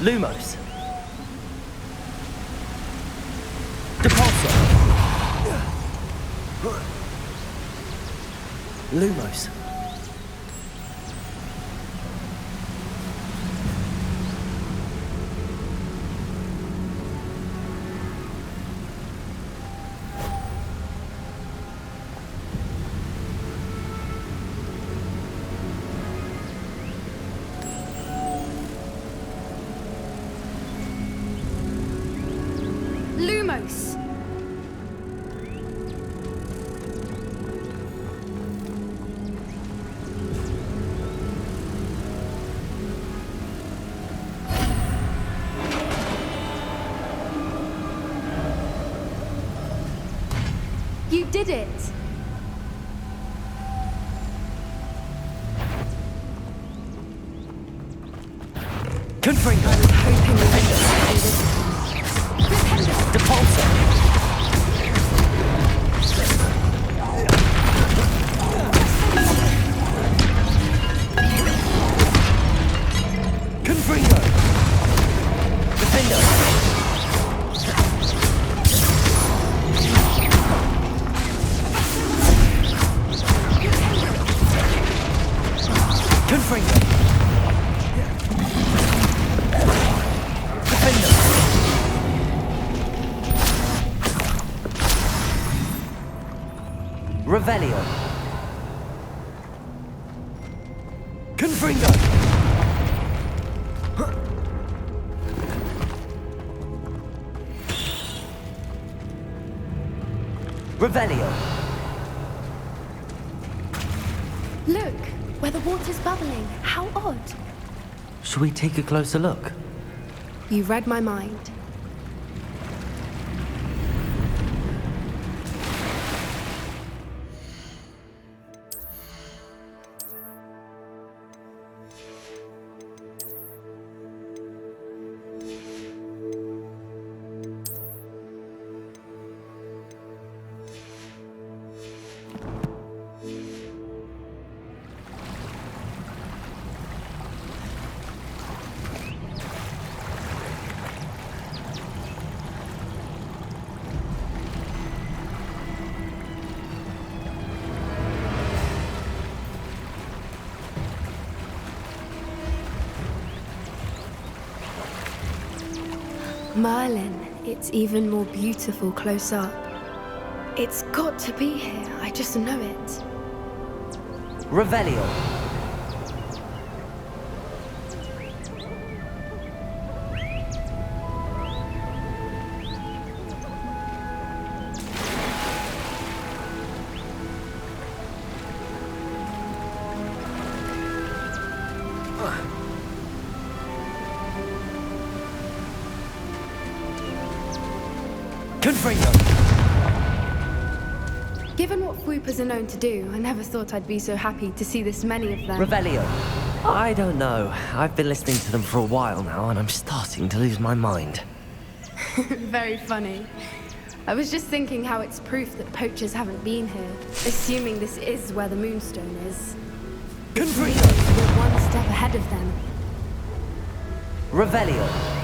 Lumos. Depulso. Lumos. Lumos! You did it! Confringo. I was hoping we would Depulso. Confringo. Defendo. Confringo. Defendo. Revelio. Confringo. Revelio. Look, where the water's bubbling. How odd. Shall we take a closer look? You read my mind. Merlin, it's even more beautiful close up. It's got to be here, I just know it. Revelio. Confringo. Given what Fwoopers are known to do, I never thought I'd be so happy to see this many of them. Revelio. I don't know. I've been listening to them for a while now, and I'm starting to lose my mind. Very funny. I was just thinking how it's proof that poachers haven't been here, assuming this is where the Moonstone is. Confringo. We're one step ahead of them. Revelio.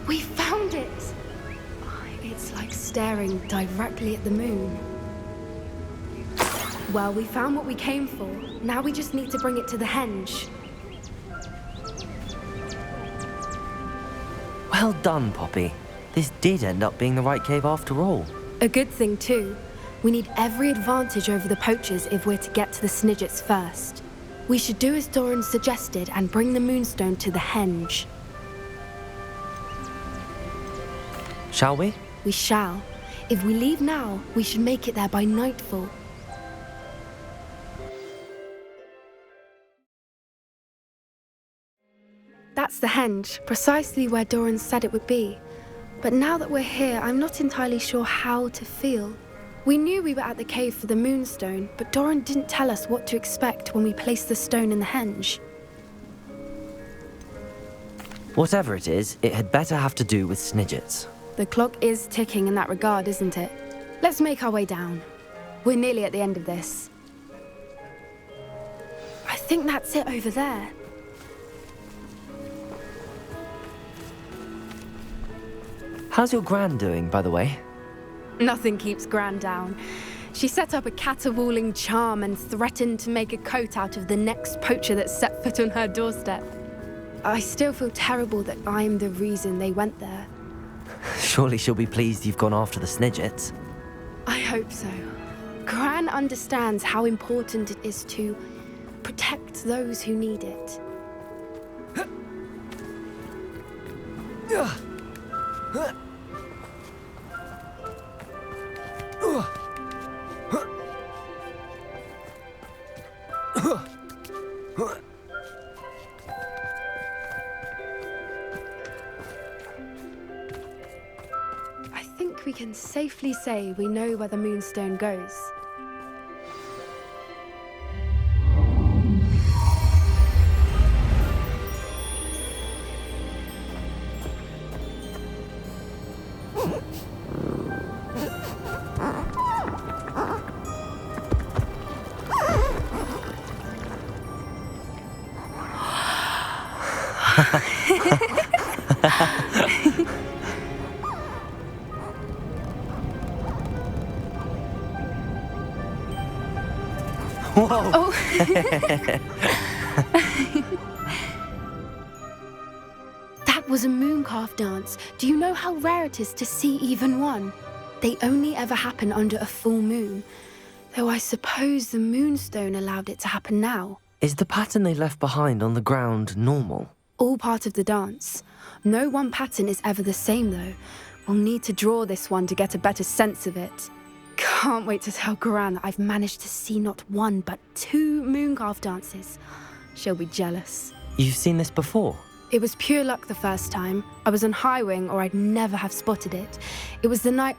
We found it! It's like staring directly at the moon. Well, we found what we came for. Now we just need to bring it to the henge. Well done, Poppy. This did end up being the right cave after all. A good thing, too. We need every advantage over the poachers if we're to get to the Snidgets first. We should do as Doran suggested and bring the Moonstone to the henge. Shall we? We shall. If we leave now, we should make it there by nightfall. That's the henge, precisely where Doran said it would be. But now that we're here, I'm not entirely sure how to feel. We knew we were at the cave for the Moonstone, but Doran didn't tell us what to expect when we placed the stone in the henge. Whatever it is, it had better have to do with Snidgets. The clock is ticking in that regard, isn't it? Let's make our way down. We're nearly at the end of this. I think that's it over there. How's your Gran doing, by the way? Nothing keeps Gran down. She set up a caterwauling charm and threatened to make a coat out of the next poacher that set foot on her doorstep. I still feel terrible that I'm the reason they went there. Surely she'll be pleased you've gone after the Snidgets. I hope so. Gran understands how important it is to protect those who need it. I think we can safely say we know where the Moonstone goes. Whoa! Oh. That was a mooncalf dance. Do you know how rare it is to see even one? They only ever happen under a full moon. Though I suppose the Moonstone allowed it to happen now. Is the pattern they left behind on the ground normal? All part of the dance. No one pattern is ever the same, though. We'll need to draw this one to get a better sense of it. Can't wait to tell Gran that I've managed to see not one, but 2 mooncalf dances. She'll be jealous. You've seen this before? It was pure luck the first time. I was on Highwing, or I'd never have spotted it. It was the night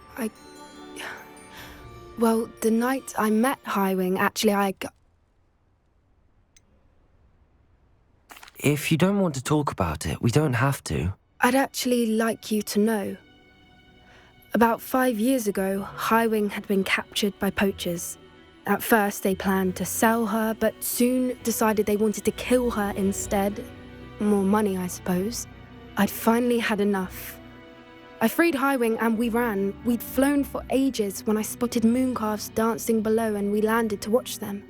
the night I met Highwing, actually, If you don't want to talk about it, we don't have to. I'd actually like you to know. About 5 years ago, Highwing had been captured by poachers. At first, they planned to sell her, but soon decided they wanted to kill her instead. More money, I suppose. I'd finally had enough. I freed Highwing and we ran. We'd flown for ages when I spotted mooncalves dancing below and we landed to watch them.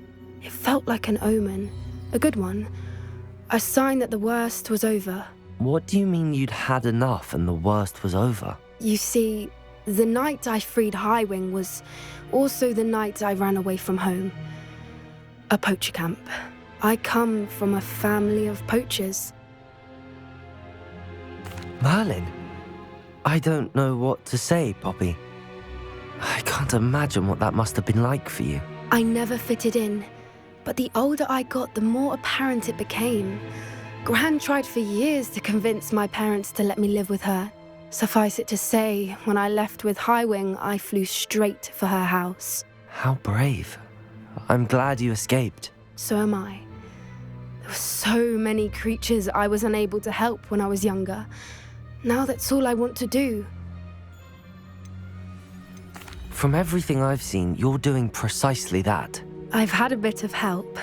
It felt like an omen. A good one. A sign that the worst was over. What do you mean you'd had enough and the worst was over? You see, the night I freed Highwing was also the night I ran away from home. A poacher camp. I come from a family of poachers. Merlin? I don't know what to say, Poppy. I can't imagine what that must have been like for you. I never fitted in, but the older I got, the more apparent it became. Gran tried for years to convince my parents to let me live with her. Suffice it to say, when I left with Highwing, I flew straight for her house. How brave. I'm glad you escaped. So am I. There were so many creatures I was unable to help when I was younger. Now that's all I want to do. From everything I've seen, you're doing precisely that. I've had a bit of help.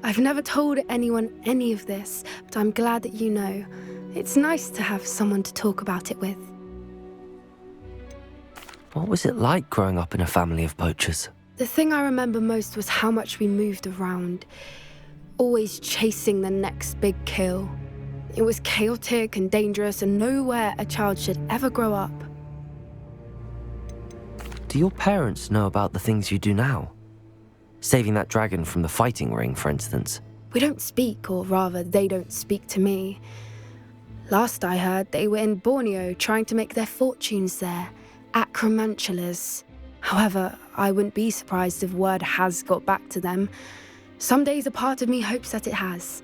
I've never told anyone any of this, but I'm glad that you know. It's nice to have someone to talk about it with. What was it like growing up in a family of poachers? The thing I remember most was how much we moved around, always chasing the next big kill. It was chaotic and dangerous and nowhere a child should ever grow up. Do your parents know about the things you do now? Saving that dragon from the fighting ring, for instance. We don't speak, or rather, they don't speak to me. Last I heard, they were in Borneo trying to make their fortunes there, acromantulas. However, I wouldn't be surprised if word has got back to them. Some days a part of me hopes that it has.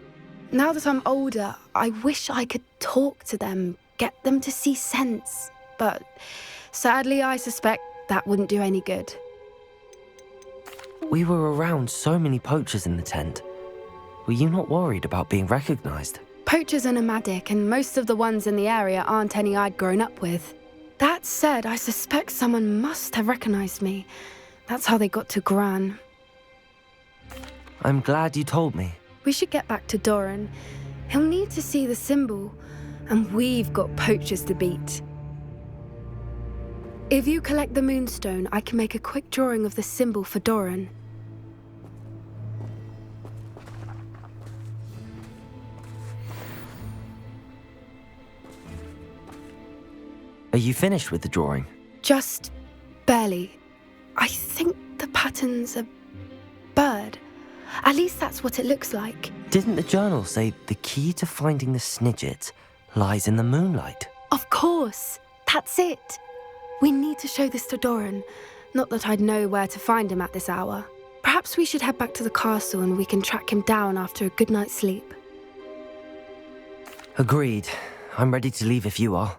Now that I'm older, I wish I could talk to them, get them to see sense. But sadly, I suspect that wouldn't do any good. We were around so many poachers in the tent. Were you not worried about being recognized? Poachers are nomadic, and most of the ones in the area aren't any I'd grown up with. That said, I suspect someone must have recognized me. That's how they got to Gran. I'm glad you told me. We should get back to Doran. He'll need to see the symbol, and we've got poachers to beat. If you collect the Moonstone, I can make a quick drawing of the symbol for Doran. Are you finished with the drawing? Just barely. I think the pattern's a bird. At least that's what it looks like. Didn't the journal say the key to finding the Snidget lies in the moonlight? Of course. That's it. We need to show this to Doran. Not that I'd know where to find him at this hour. Perhaps we should head back to the castle and we can track him down after a good night's sleep. Agreed. I'm ready to leave if you are.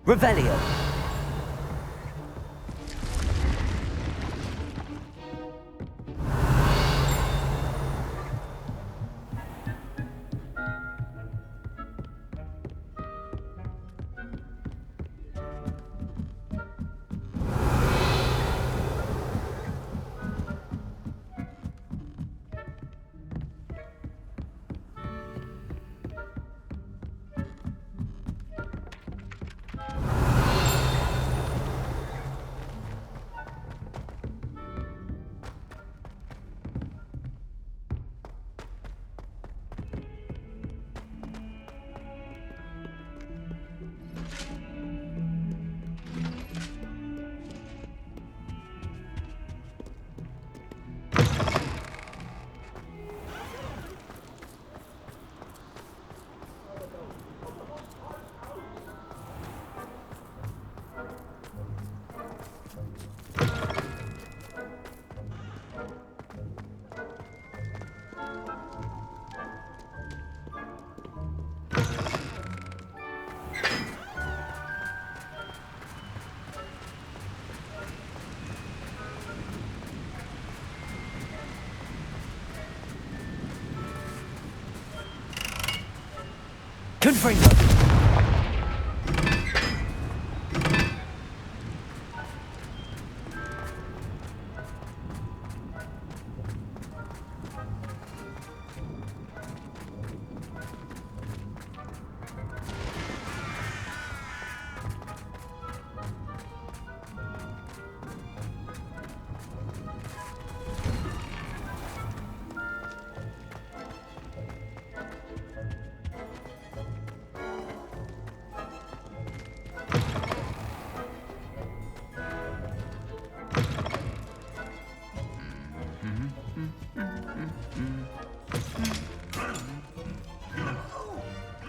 Revelio! Confringo!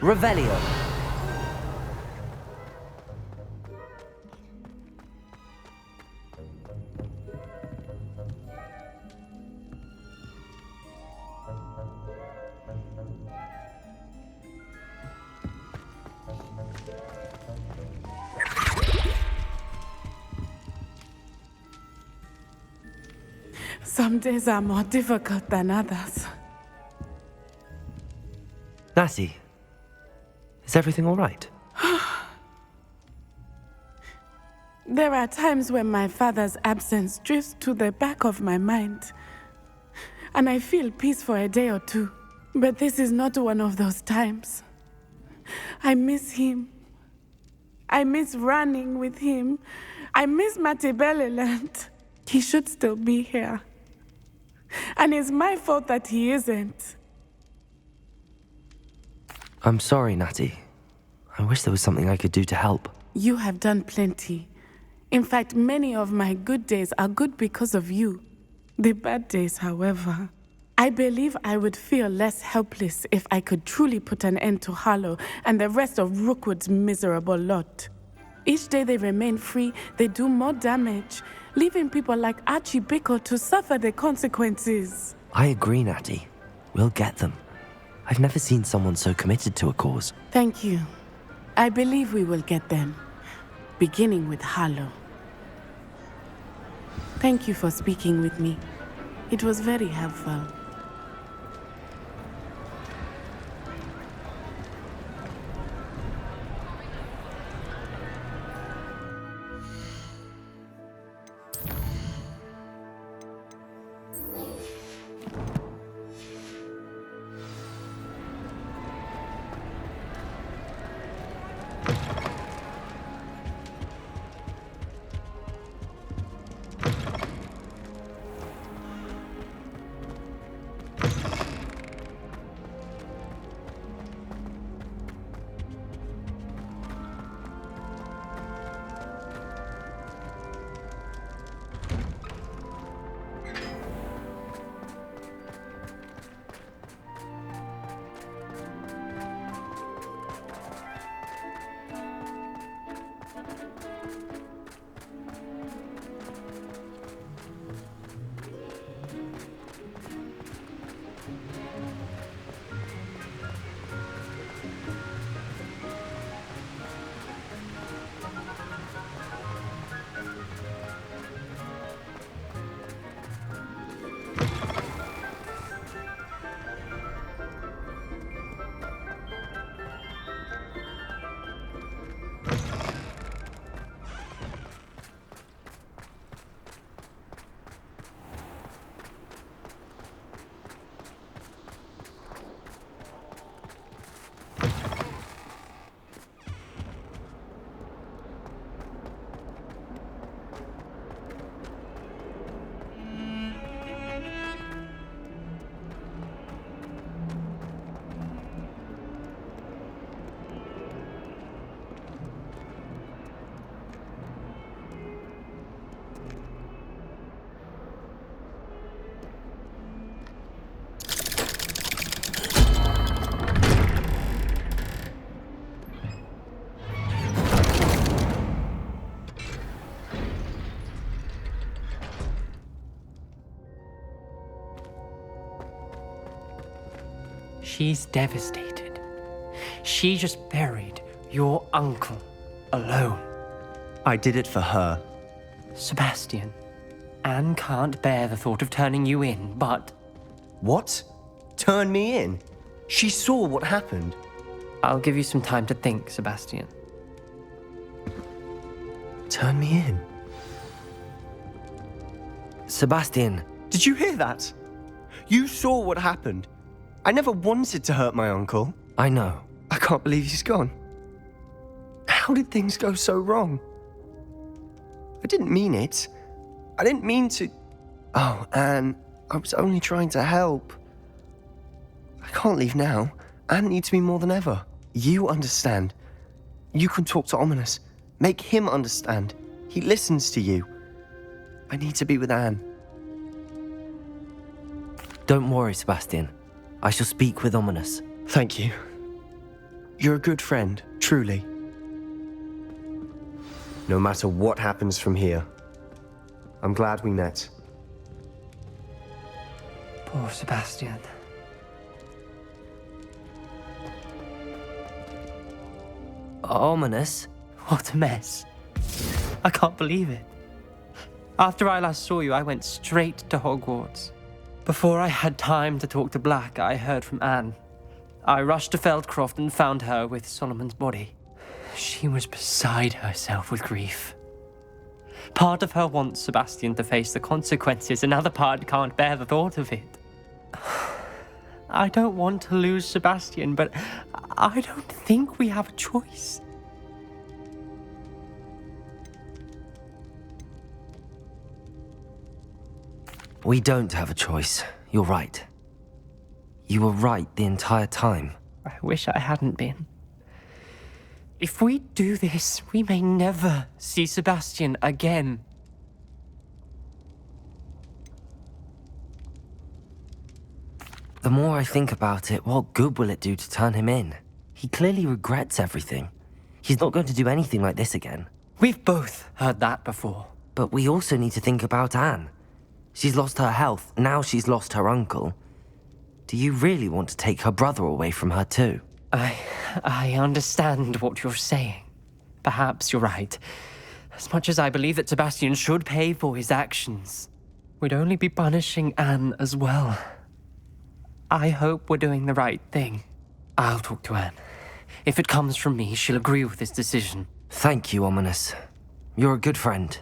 Revelio. Some days are more difficult than others. Natty, is everything all right? There are times when my father's absence drifts to the back of my mind, and I feel peace for a day or two. But this is not one of those times. I miss him. I miss running with him. I miss Matibeleland. He should still be here. And it's my fault that he isn't. I'm sorry, Natty. I wish there was something I could do to help. You have done plenty. In fact, many of my good days are good because of you. The bad days, however, I believe I would feel less helpless if I could truly put an end to Harlow and the rest of Rookwood's miserable lot. Each day they remain free, they do more damage, leaving people like Archie Bickle to suffer the consequences. I agree, Natty. We'll get them. I've never seen someone so committed to a cause. Thank you. I believe we will get them, beginning with Harlow. Thank you for speaking with me. It was very helpful. She's devastated. She just buried your uncle alone. I did it for her. Sebastian, Anne can't bear the thought of turning you in, but What? Turn me in? She saw what happened. I'll give you some time to think, Sebastian. Turn me in? Sebastian, Did you hear that? You saw what happened. I never wanted to hurt my uncle. I know. I can't believe he's gone. How did things go so wrong? I didn't mean it. I didn't mean to... Oh, Anne, I was only trying to help. I can't leave now. Anne needs me more than ever. You understand. You can talk to Ominous. Make him understand. He listens to you. I need to be with Anne. Don't worry, Sebastian. I shall speak with Ominous. Thank you. You're a good friend, truly. No matter what happens from here, I'm glad we met. Poor Sebastian. Ominous? What a mess. I can't believe it. After I last saw you, I went straight to Hogwarts. Before I had time to talk to Black, I heard from Anne. I rushed to Feldcroft and found her with Solomon's body. She was beside herself with grief. Part of her wants Sebastian to face the consequences, another part can't bear the thought of it. I don't want to lose Sebastian, but I don't think we have a choice. We don't have a choice. You're right. You were right the entire time. I wish I hadn't been. If we do this, we may never see Sebastian again. The more I think about it, what good will it do to turn him in? He clearly regrets everything. He's not going to do anything like this again. We've both heard that before. But we also need to think about Anne. She's lost her health, now she's lost her uncle. Do you really want to take her brother away from her too? I understand what you're saying. Perhaps you're right. As much as I believe that Sebastian should pay for his actions, we'd only be punishing Anne as well. I hope we're doing the right thing. I'll talk to Anne. If it comes from me, she'll agree with this decision. Thank you, Ominous. You're a good friend.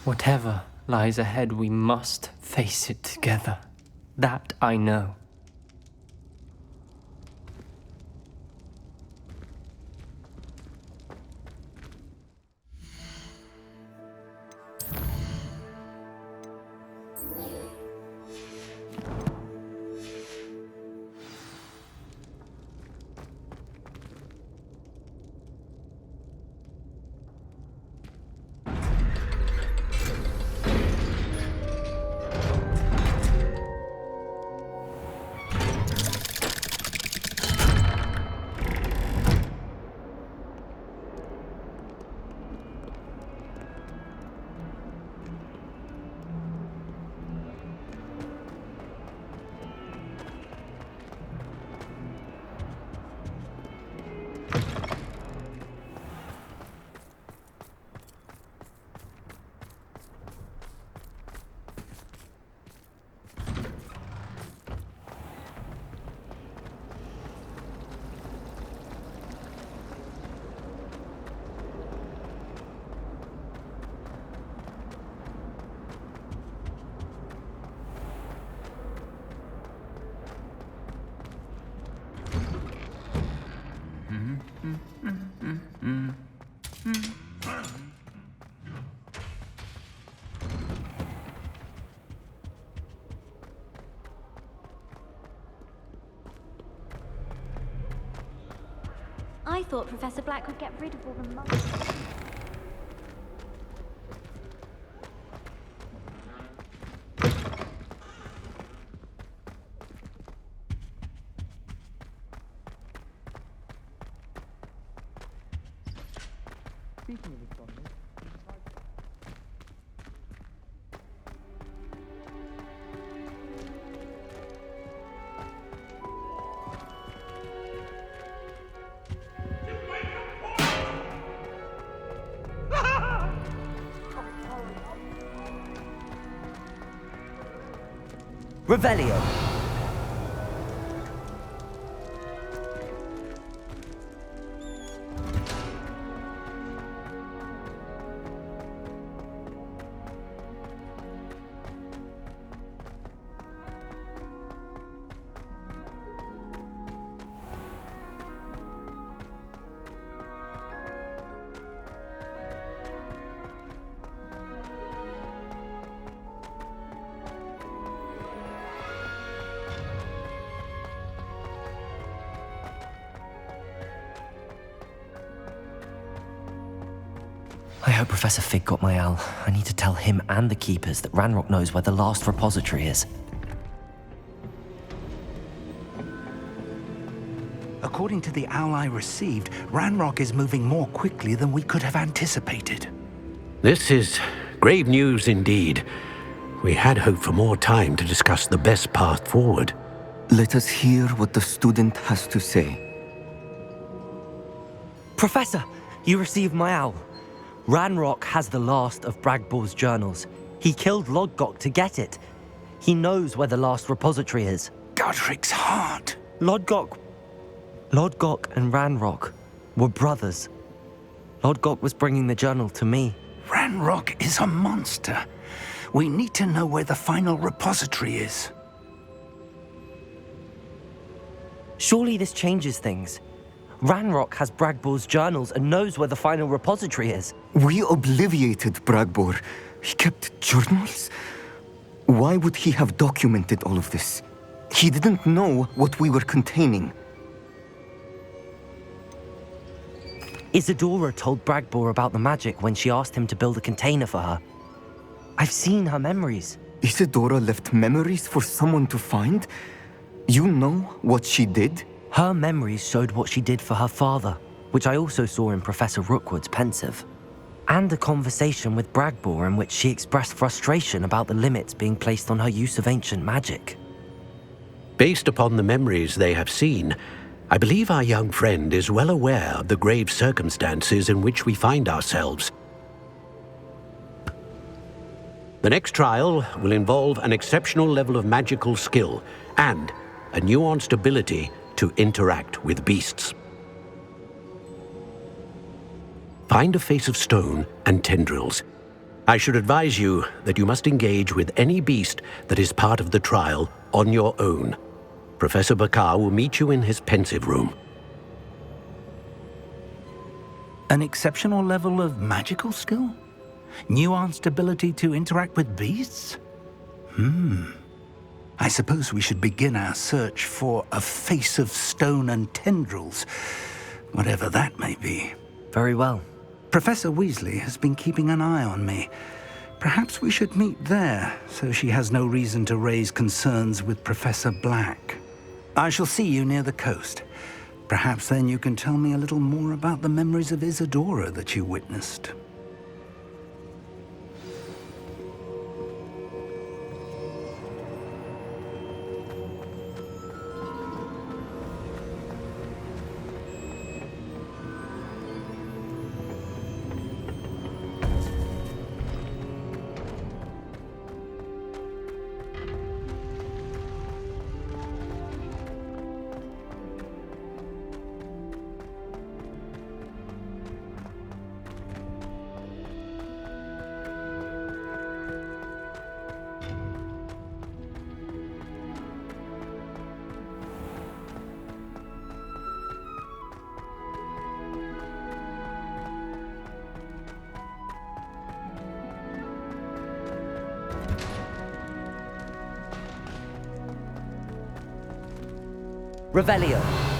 Whatever lies ahead, we must face it together. That I know. I thought Professor Black would get rid of all the monsters. Revelio. I hope Professor Fig got my L. I need to tell him and the Keepers that Ranrock knows where the last repository is. According to the owl I received, Ranrock is moving more quickly than we could have anticipated. This is grave news indeed. We had hoped for more time to discuss the best path forward. Let us hear what the student has to say. Professor, you received my owl. Ranrock has the last of Bragbor's journals. He killed Lodgok to get it. He knows where the last repository is. Godric's heart. Lodgok and Ranrock were brothers. Lodgok was bringing the journal to me. Ranrock is a monster. We need to know where the final repository is. Surely this changes things. Ranrock has Bragbor's journals and knows where the final repository is. We obliviated Bragbor. He kept journals? Why would he have documented all of this? He didn't know what we were containing. Isadora told Bragbor about the magic when she asked him to build a container for her. I've seen her memories. Isadora left memories for someone to find? You know what she did? Her memories showed what she did for her father, which I also saw in Professor Rookwood's pensive. And a conversation with Bragbor in which she expressed frustration about the limits being placed on her use of ancient magic. Based upon the memories they have seen, I believe our young friend is well aware of the grave circumstances in which we find ourselves. The next trial will involve an exceptional level of magical skill and a nuanced ability to interact with beasts. Find a face of stone and tendrils. I should advise you that you must engage with any beast that is part of the trial on your own. Professor Bakar will meet you in his pensive room. An exceptional level of magical skill? Nuanced ability to interact with beasts? I suppose we should begin our search for a face of stone and tendrils, whatever that may be. Very well. Professor Weasley has been keeping an eye on me. Perhaps we should meet there, so she has no reason to raise concerns with Professor Black. I shall see you near the coast. Perhaps then you can tell me a little more about the memories of Isadora that you witnessed. Revelio.